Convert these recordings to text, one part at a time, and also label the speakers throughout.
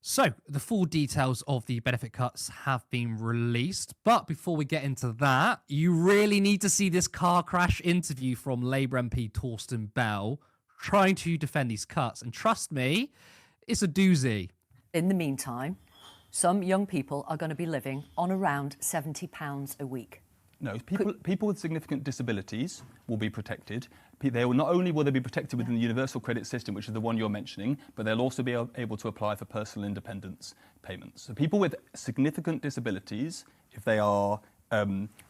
Speaker 1: So, the full details of the benefit cuts have been released. But before we get into that, you really need to see this car crash interview from Labour MP Torsten Bell trying to defend these cuts. And trust me, it's a doozy.
Speaker 2: In the meantime, some young people are going to be living on around £70 a week.
Speaker 3: No, people with significant disabilities will be protected. They will not only will they be protected within the universal credit system, which is the one you're mentioning, but they'll also be able to apply for personal independence payments. So people with significant disabilities, if they are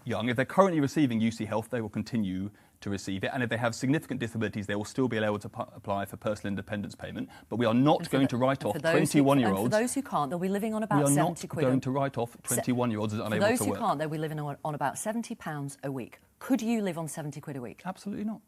Speaker 3: young, if they're currently receiving UC Health, they will continue to receive it. And if they have significant disabilities, they will still be able to apply for personal independence payment. But we are not going to write off 21-year-olds.
Speaker 2: For those who can't, they'll be living on about 70 quid.
Speaker 3: We are not going to write off 21-year-olds as unable to work.
Speaker 2: For those who can't, they'll be living on about £70 a week. Could you live on 70 quid a week?
Speaker 3: Absolutely not.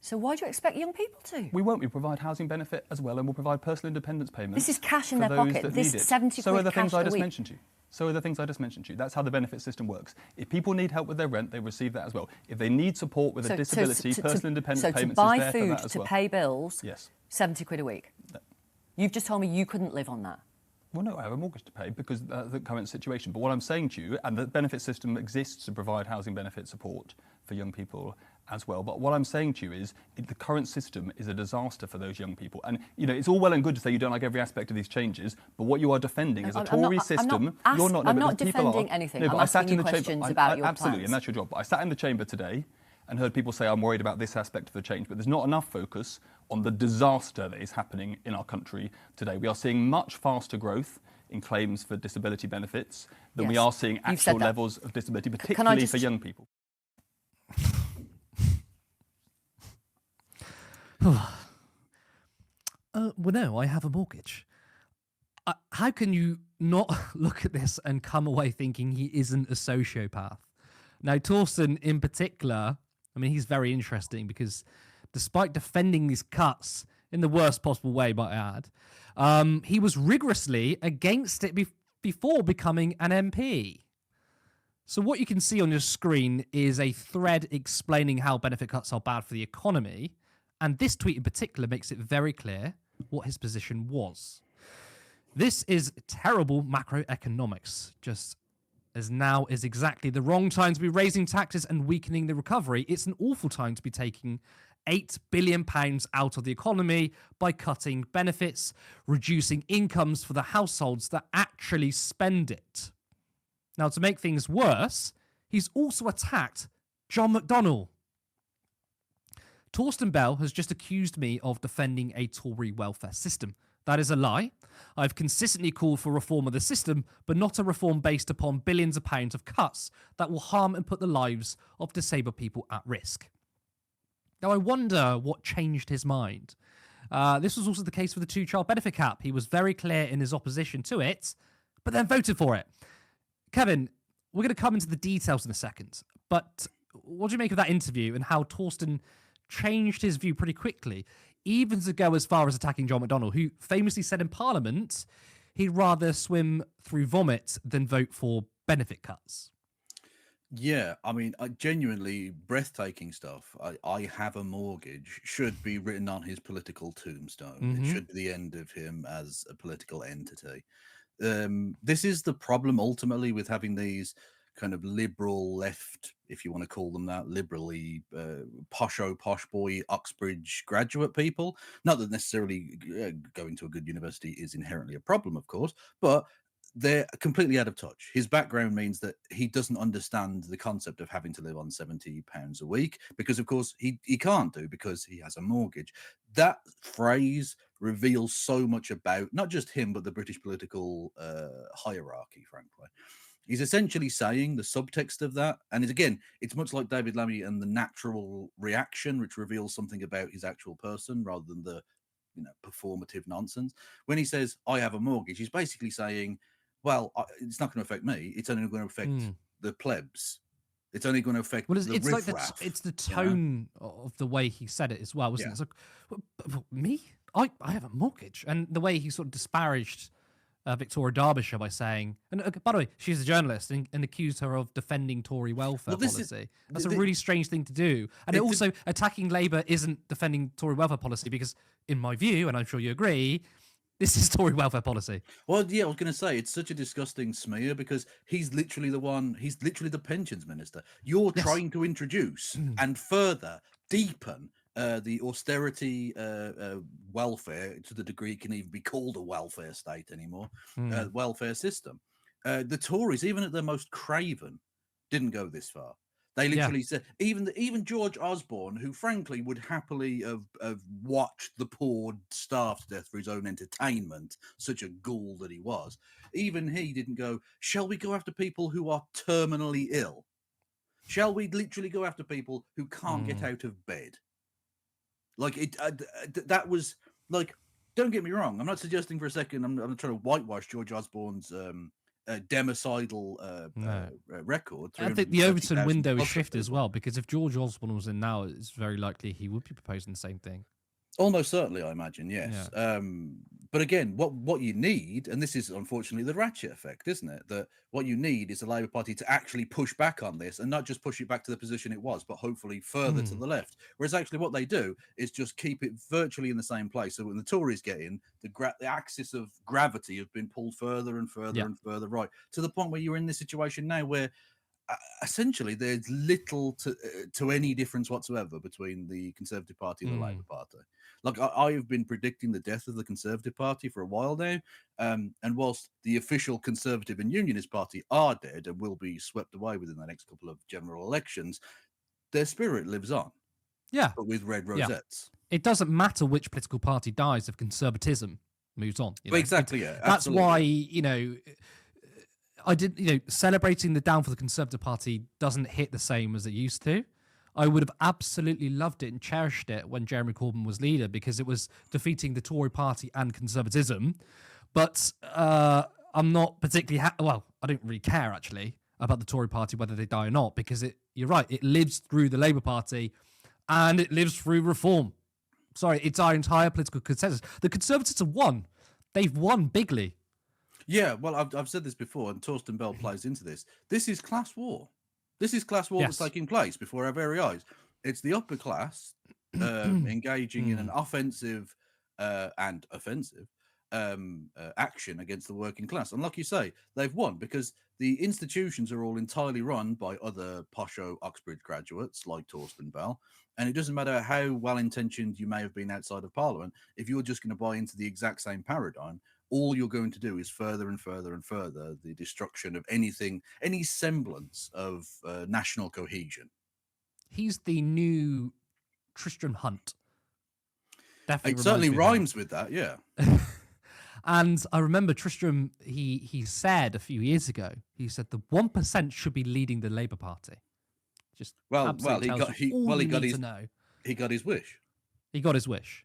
Speaker 2: So why do you expect young people to?
Speaker 3: We won't. We provide housing benefit as well, and we'll provide personal independence payments.
Speaker 2: This is cash in their pocket. This 70
Speaker 3: so
Speaker 2: quid
Speaker 3: are the
Speaker 2: cash
Speaker 3: things I
Speaker 2: a
Speaker 3: just
Speaker 2: week.
Speaker 3: mentioned to you. So are the things I just mentioned to you. That's how the benefit system works. If people need help with their rent, they receive that as well. If they need support with a disability, personal independence payments is there for that as well.
Speaker 2: So to buy food, to pay bills,
Speaker 3: yes.
Speaker 2: 70 quid a week? No. You've just told me you couldn't live on that.
Speaker 3: Well, no, I have a mortgage to pay because of the current situation. But what I'm saying to you, and the benefit system exists to provide housing benefit support for young people as well. But what I'm saying to you is the current system is a disaster for those young people. And, you know, it's all well and good to say you don't like every aspect of these changes, but what you are defending is a Tory system.
Speaker 2: I'm not defending anything.
Speaker 3: No,
Speaker 2: I'm asking you questions about your
Speaker 3: absolutely,
Speaker 2: plans.
Speaker 3: and that's your job. But I sat in the chamber today and heard people say I'm worried about this aspect of the change, but there's not enough focus on the disaster that is happening in our country today. We are seeing much faster growth in claims for disability benefits than we are seeing actual levels of disability, particularly for young people.
Speaker 1: Well, no, I have a mortgage. How can you not look at this and come away thinking he isn't a sociopath? Now, Torsten in particular, I mean, he's very interesting because despite defending these cuts in the worst possible way, might I add, he was rigorously against it before becoming an MP. So what you can see on your screen is a thread explaining how benefit cuts are bad for the economy. And this tweet in particular makes it very clear what his position was. This is terrible macroeconomics, just as now is exactly the wrong time to be raising taxes and weakening the recovery. It's an awful time to be taking £8 billion out of the economy by cutting benefits, reducing incomes for the households that actually spend it. Now, to make things worse, he's also attacked John McDonnell. Torsten Bell has just accused me of defending a Tory welfare system. That is a lie. I've consistently called for reform of the system, but not a reform based upon billions of pounds of cuts that will harm and put the lives of disabled people at risk. Now, I wonder what changed his mind. This was also the case for the two-child benefit cap. He was very clear in his opposition to it, but then voted for it. Kevin, we're going to come into the details in a second, but what do you make of that interview and how Torsten changed his view pretty quickly, even to go as far as attacking John McDonnell, who famously said in Parliament he'd rather swim through vomit than vote for benefit cuts?
Speaker 4: Yeah, I mean, genuinely breathtaking stuff. I have a mortgage should be written on his political tombstone. It should be the end of him as a political entity. This is the problem ultimately with having these kind of liberal left, if you want to call them that, liberally posh boy Uxbridge graduate people. Not that necessarily going to a good university is inherently a problem, of course, but they're completely out of touch. His background means that he doesn't understand the concept of having to live on £70 a week because, of course, he can't do because he has a mortgage. That phrase reveals so much about not just him, but the British political hierarchy, frankly. He's essentially saying the subtext of that, and again, it's much like David Lammy and the natural reaction, which reveals something about his actual person rather than the performative nonsense. When he says, I have a mortgage, he's basically saying, well, it's not going to affect me. It's only going to affect the plebs. It's only going to affect the riffraff.
Speaker 1: Like it's the tone of the way he said it as well, wasn't it? It's like, me? I have a mortgage. And the way he sort of disparaged Victoria Derbyshire by saying, and by the way, she's a journalist and accused her of defending Tory welfare policy. That's a really strange thing to do. And also attacking Labour isn't defending Tory welfare policy because, in my view, and I'm sure you agree, This is Tory welfare policy.
Speaker 4: Well, yeah, I was going to say it's such a disgusting smear because he's literally the pensions minister. You're
Speaker 1: Yes.
Speaker 4: trying to introduce and further deepen the austerity welfare to the degree it can even be called a welfare state anymore, welfare system. The Tories, even at their most craven, didn't go this far. They literally said, even George Osborne, who frankly would happily have watched the poor starve to death for his own entertainment, such a ghoul that he was, even he didn't go, shall we go after people who are terminally ill? Shall we literally go after people who can't get out of bed? Like, that was, like, don't get me wrong. I'm not suggesting for a second, I'm not trying to whitewash George Osborne's democidal record.
Speaker 1: I think the Overton window is
Speaker 4: plus
Speaker 1: shifted as
Speaker 4: people.
Speaker 1: well, because if George Osborne was in now, it's very likely he would be proposing the same thing.
Speaker 4: Almost certainly, I imagine, yes. But again, what you need, and this is unfortunately the ratchet effect, isn't it? That what you need is the Labour Party to actually push back on this, and not just push it back to the position it was, but hopefully further to the left. Whereas actually what they do is just keep it virtually in the same place. So when the Tories get in, the axis of gravity has been pulled further and further and further right, to the point where you're in this situation now where essentially there's little to any difference whatsoever between the Conservative Party and the Labour Party. Like, I have been predicting the death of the Conservative Party for a while now, and whilst the official Conservative and Unionist Party are dead and will be swept away within the next couple of general elections, their spirit lives on.
Speaker 1: Yeah,
Speaker 4: but with red rosettes.
Speaker 1: It doesn't matter which political party dies if conservatism moves on. You know?
Speaker 4: Exactly, yeah.
Speaker 1: That's why, celebrating the downfall of the Conservative Party doesn't hit the same as it used to. I would have absolutely loved it and cherished it when Jeremy Corbyn was leader, because it was defeating the Tory party and conservatism. But I'm not particularly I don't really care actually about the Tory party, whether they die or not, because you're right, it lives through the Labour Party and it lives through reform. Sorry, it's our entire political consensus. The Conservatives have won. They've won bigly.
Speaker 4: Yeah, well, I've said this before, and Torsten Bell plays into this. This is class war. This is class war that's taking place before our very eyes. It's the upper class engaging in an offensive and offensive action against the working class. And like you say, they've won because the institutions are all entirely run by other posho Oxbridge graduates like Torsten Bell. And it doesn't matter how well-intentioned you may have been outside of Parliament, if you're just going to buy into the exact same paradigm, all you're going to do is further and further and further the destruction of anything, any semblance of national cohesion.
Speaker 1: He's the new Tristram Hunt. Definitely
Speaker 4: it certainly rhymes with that, yeah.
Speaker 1: And I remember Tristram, he said a few years ago, he said the 1% should be leading the Labour Party. Just
Speaker 4: he got his wish.
Speaker 1: He got his wish.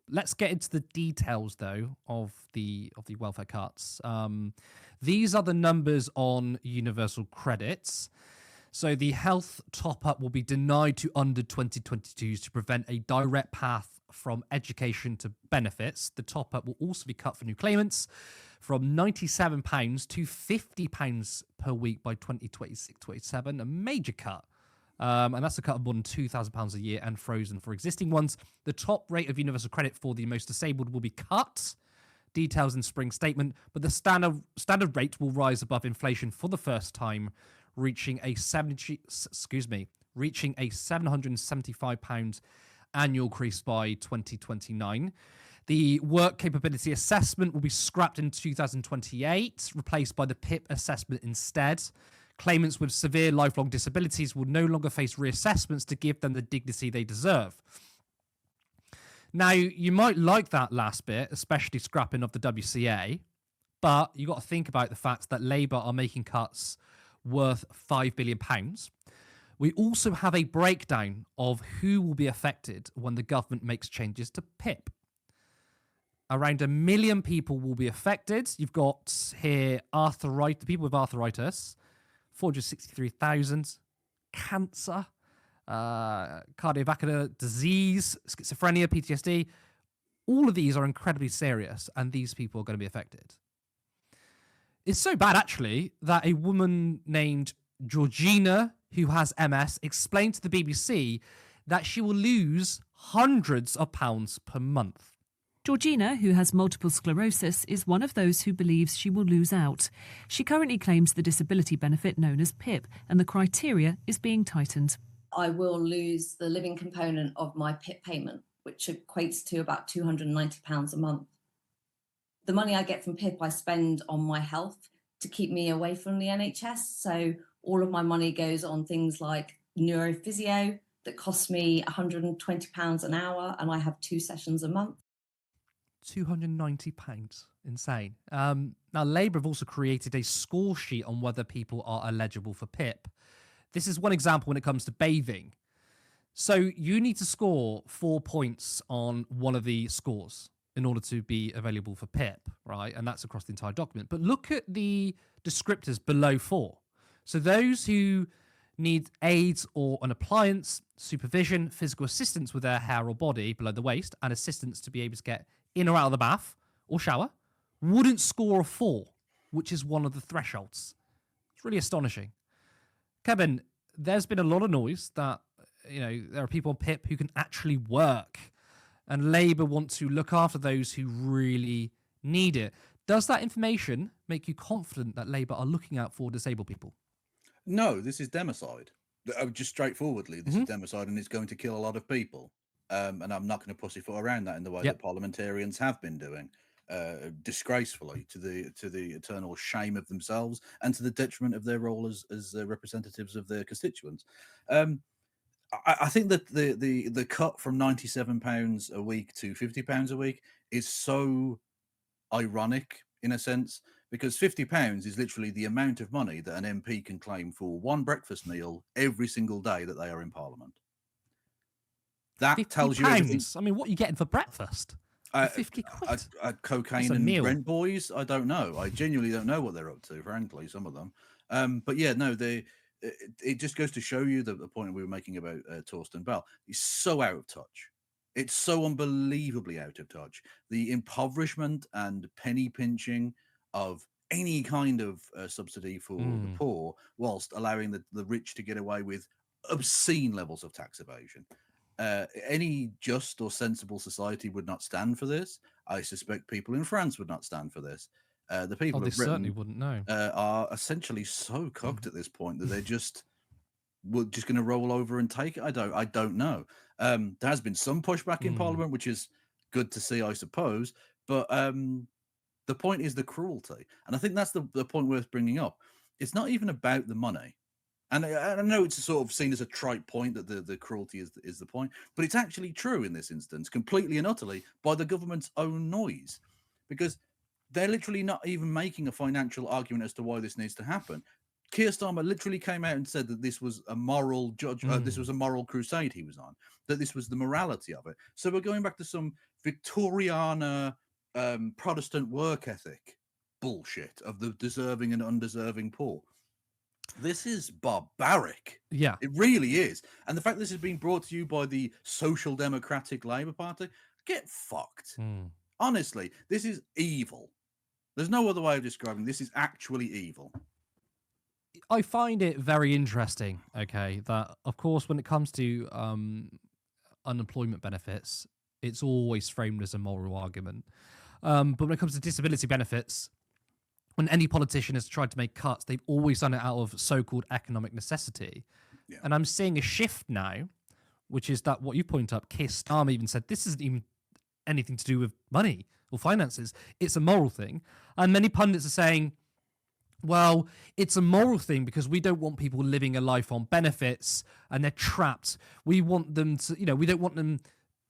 Speaker 1: Let's get into the details, though, of the welfare cuts. These are the numbers on universal credits. So the health top-up will be denied to under 2022s to prevent a direct path from education to benefits. The top-up will also be cut for new claimants from £97 to £50 per week by 2026-27, a major cut. And that's a cut of more than £2,000 a year and frozen for existing ones. The top rate of universal credit for the most disabled will be cut. Details in spring statement, but the standard rate will rise above inflation for the first time, reaching a £775 annual increase by 2029. The work capability assessment will be scrapped in 2028, replaced by the PIP assessment instead. Claimants with severe lifelong disabilities will no longer face reassessments to give them the dignity they deserve. Now, you might like that last bit, especially scrapping of the WCA, but you got to think about the fact that Labour are making cuts worth £5 billion. We also have a breakdown of who will be affected when the government makes changes to PIP. Around 1 million people will be affected. You've got here people with arthritis, 463,000, cancer, cardiovascular disease, schizophrenia, PTSD. All of these are incredibly serious, and these people are going to be affected. It's so bad, actually, that a woman named Georgina, who has MS, explained to the BBC that she will lose hundreds of pounds per month.
Speaker 5: Georgina, who has multiple sclerosis, is one of those who believes she will lose out. She currently claims the disability benefit known as PIP, and the criteria is being tightened.
Speaker 6: I will lose the living component of my PIP payment, which equates to about £290 a month. The money I get from PIP, I spend on my health to keep me away from the NHS. So all of my money goes on things like neurophysio that costs me £120 an hour, and I have 2 sessions a month.
Speaker 1: £290. Insane. Now, Labour have also created a score sheet on whether people are eligible for PIP. This is one example when it comes to bathing. So you need to score 4 points on one of the scores in order to be available for PIP, right? And that's across the entire document. But look at the descriptors below 4. So those who need aids or an appliance, supervision, physical assistance with their hair or body below the waist, and assistance to be able to get in or out of the bath or shower, wouldn't score a 4, which is one of the thresholds. It's really astonishing. Kevin, there's been a lot of noise that, there are people on PIP who can actually work, and Labour want to look after those who really need it. Does that information make you confident that Labour are looking out for disabled people?
Speaker 4: No, this is democide. Just straightforwardly, this is democide, and it's going to kill a lot of people. And I'm not going to pussyfoot around that in the way that parliamentarians have been doing, disgracefully, to the eternal shame of themselves and to the detriment of their role as representatives of their constituents. I think that the cut from £97 a week to £50 a week is so ironic in a sense, because £50 is literally the amount of money that an MP can claim for one breakfast meal every single day that they are in Parliament. That tells you everything.
Speaker 1: I mean, what are you getting for breakfast? 50 quid.
Speaker 4: Cocaine and Brent boys? I don't know. I genuinely don't know what they're up to, frankly, some of them. But yeah, no, it just goes to show you the point we were making about Torsten Bell. He's so out of touch. It's so unbelievably out of touch. The impoverishment and penny pinching of any kind of subsidy for the poor, whilst allowing the rich to get away with obscene levels of tax evasion. Any just or sensible society would not stand for this. I suspect people in France would not stand for this. The people
Speaker 1: they
Speaker 4: of Britain
Speaker 1: certainly wouldn't know.
Speaker 4: Are essentially so cocked at this point that they're just going to roll over and take it. I don't know. There has been some pushback in Parliament, which is good to see, I suppose. But the point is the cruelty, and I think that's the point worth bringing up. It's not even about the money. And I know it's sort of seen as a trite point that the cruelty is the point, but it's actually true in this instance, completely and utterly by the government's own noise, because they're literally not even making a financial argument as to why this needs to happen. Keir Starmer literally came out and said that this was a moral this was a moral crusade he was on, that this was the morality of it. So we're going back to some Victoriana Protestant work ethic bullshit of the deserving and undeserving poor. This is barbaric.
Speaker 1: Yeah.
Speaker 4: It really is. And the fact this is being brought to you by the Social Democratic Labour Party, get fucked. Honestly, this is evil. There's no other way of describing it. This is actually evil.
Speaker 1: I find it very interesting, okay, that, of course, when it comes to unemployment benefits, it's always framed as a moral argument. But when it comes to disability benefits, when any politician has tried to make cuts, they've always done it out of so-called economic necessity. Yeah. And I'm seeing a shift now, which is that what you point up, Keir Starmer even said, this isn't even anything to do with money or finances. It's a moral thing. And many pundits are saying, well, it's a moral thing because we don't want people living a life on benefits and they're trapped. We want them to, we don't want them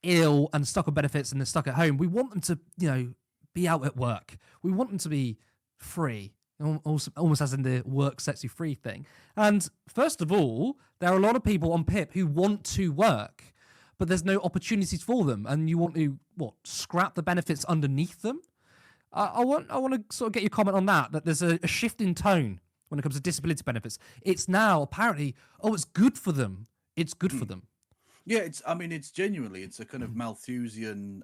Speaker 1: ill and stuck on benefits and they're stuck at home. We want them to, be out at work. We want them to be free, almost as in the work sets you free thing. And first of all, there are a lot of people on PIP who want to work, but there's no opportunities for them. And you want to, scrap the benefits underneath them? I want to sort of get your comment on that there's a shift in tone when it comes to disability benefits. It's now apparently, it's good for them. It's good for them.
Speaker 4: Yeah, it's genuinely, it's a kind of Malthusian,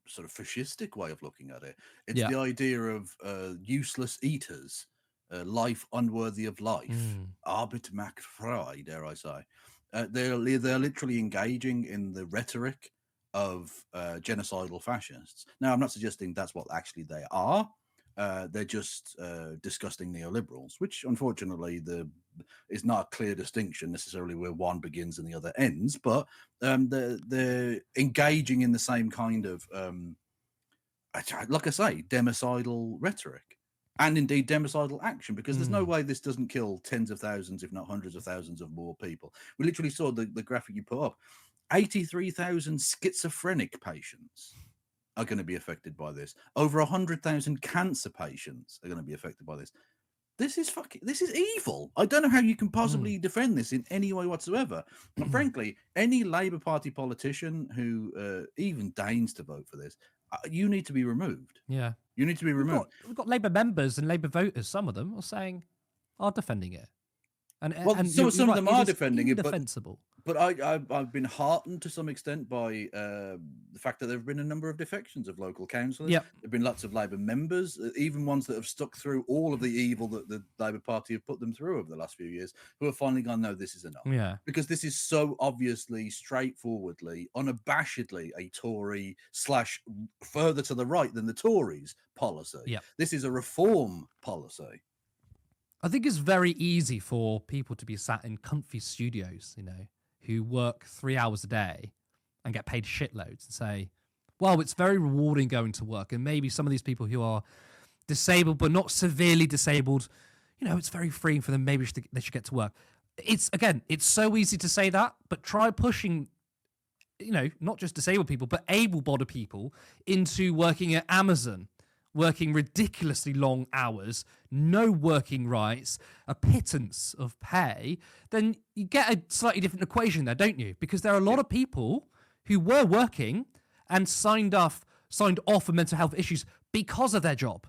Speaker 4: sort of fascistic way of looking at it. It's the idea of useless eaters, life unworthy of life, Arbeit macht frei, dare I say. They're literally engaging in the rhetoric of genocidal fascists. Now, I'm not suggesting that's what actually they are. They're just disgusting neoliberals, which unfortunately is not a clear distinction necessarily where one begins and the other ends, but they're engaging in the same kind of, like I say, democidal rhetoric. And indeed democidal action, because there's no way this doesn't kill tens of thousands, if not hundreds of thousands of more people. We literally saw the graphic you put up. 83,000 schizophrenic patients are going to be affected by this. Over 100,000 cancer patients are going to be affected by this. This is evil. I don't know how you can possibly defend this in any way whatsoever. And frankly, any Labour Party politician who even deigns to vote for this, you need to be removed.
Speaker 1: Yeah.
Speaker 4: You need to be removed.
Speaker 1: We've got Labour members and Labour voters, some of them are defending it. And
Speaker 4: some of them are defending it,
Speaker 1: indefensible.
Speaker 4: But I've been heartened to some extent by the fact that there have been a number of defections of local councillors.
Speaker 1: Yep.
Speaker 4: There have been lots of Labour members, even ones that have stuck through all of the evil that the Labour Party have put them through over the last few years, who have finally gone, no, this is enough.
Speaker 1: Yeah.
Speaker 4: Because this is so obviously, straightforwardly, unabashedly a Tory / further to the right than the Tories policy.
Speaker 1: Yep.
Speaker 4: This is a reform policy.
Speaker 1: I think it's very easy for people to be sat in comfy studios, who work 3 hours a day and get paid shitloads, and say, well, it's very rewarding going to work. And maybe some of these people who are disabled but not severely disabled, it's very freeing for them. Maybe they should get to work. It's so easy to say that, but try pushing, not just disabled people, but able-bodied people into working at Amazon, working ridiculously long hours, no working rights, a pittance of pay, then you get a slightly different equation there, don't you? Because there are a lot of people who were working and signed off for mental health issues because of their job.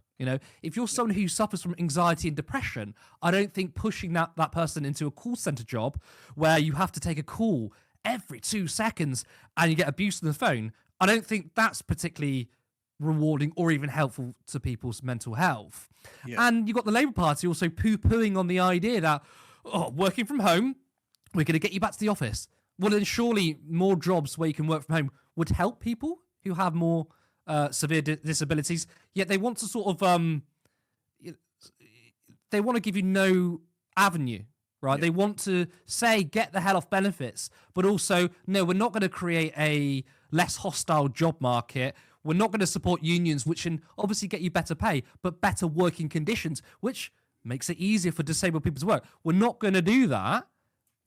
Speaker 1: If you're someone who suffers from anxiety and depression, I don't think pushing that person into a call center job where you have to take a call every 2 seconds and you get abused on the phone, I don't think that's particularly rewarding or even helpful to people's mental health. Yeah. And you've got the Labour Party also poo-pooing on the idea that, working from home, we're going to get you back to the office. Well, then surely more jobs where you can work from home would help people who have more severe disabilities, yet they want to sort of, they want to give you no avenue, right? Yeah. They want to say, get the hell off benefits, but also, no, we're not going to create a less hostile job market. We're not going to support unions, which can obviously get you better pay, but better working conditions, which makes it easier for disabled people to work. We're not going to do that.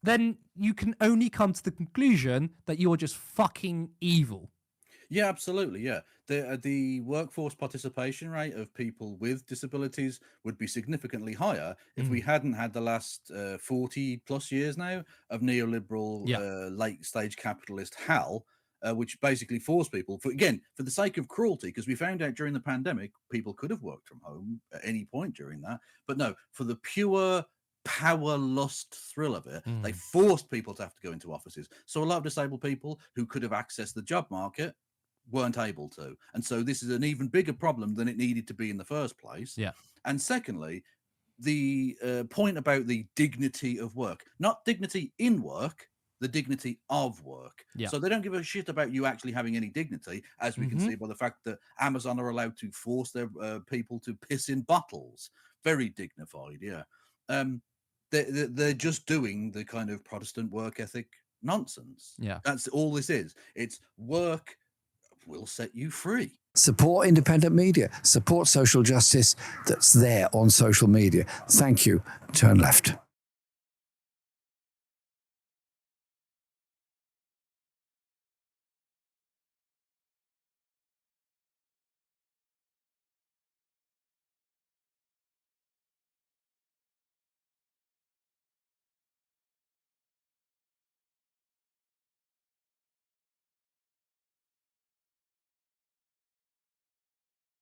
Speaker 1: Then you can only come to the conclusion that you are just fucking evil.
Speaker 4: Yeah, absolutely. Yeah. The workforce participation rate of people with disabilities would be significantly higher if we hadn't had the last 40 plus years now of neoliberal, late stage capitalist hell. Which basically force people, for the sake of cruelty, because we found out during the pandemic, people could have worked from home at any point during that. But no, for the pure power lust thrill of it, they forced people to have to go into offices. So a lot of disabled people who could have accessed the job market weren't able to. And so this is an even bigger problem than it needed to be in the first place. Yeah. And secondly, the point about the dignity of work, not dignity in work, the dignity of work. Yeah. So they don't give a shit about you actually having any dignity, as we can see by the fact that Amazon are allowed to force their people to piss in bottles. Very dignified, yeah. They're just doing the kind of Protestant work ethic nonsense. Yeah. That's all this is. It's work will set you free.
Speaker 7: Support independent media. Support social justice that's there on social media. Thank you. Turn left.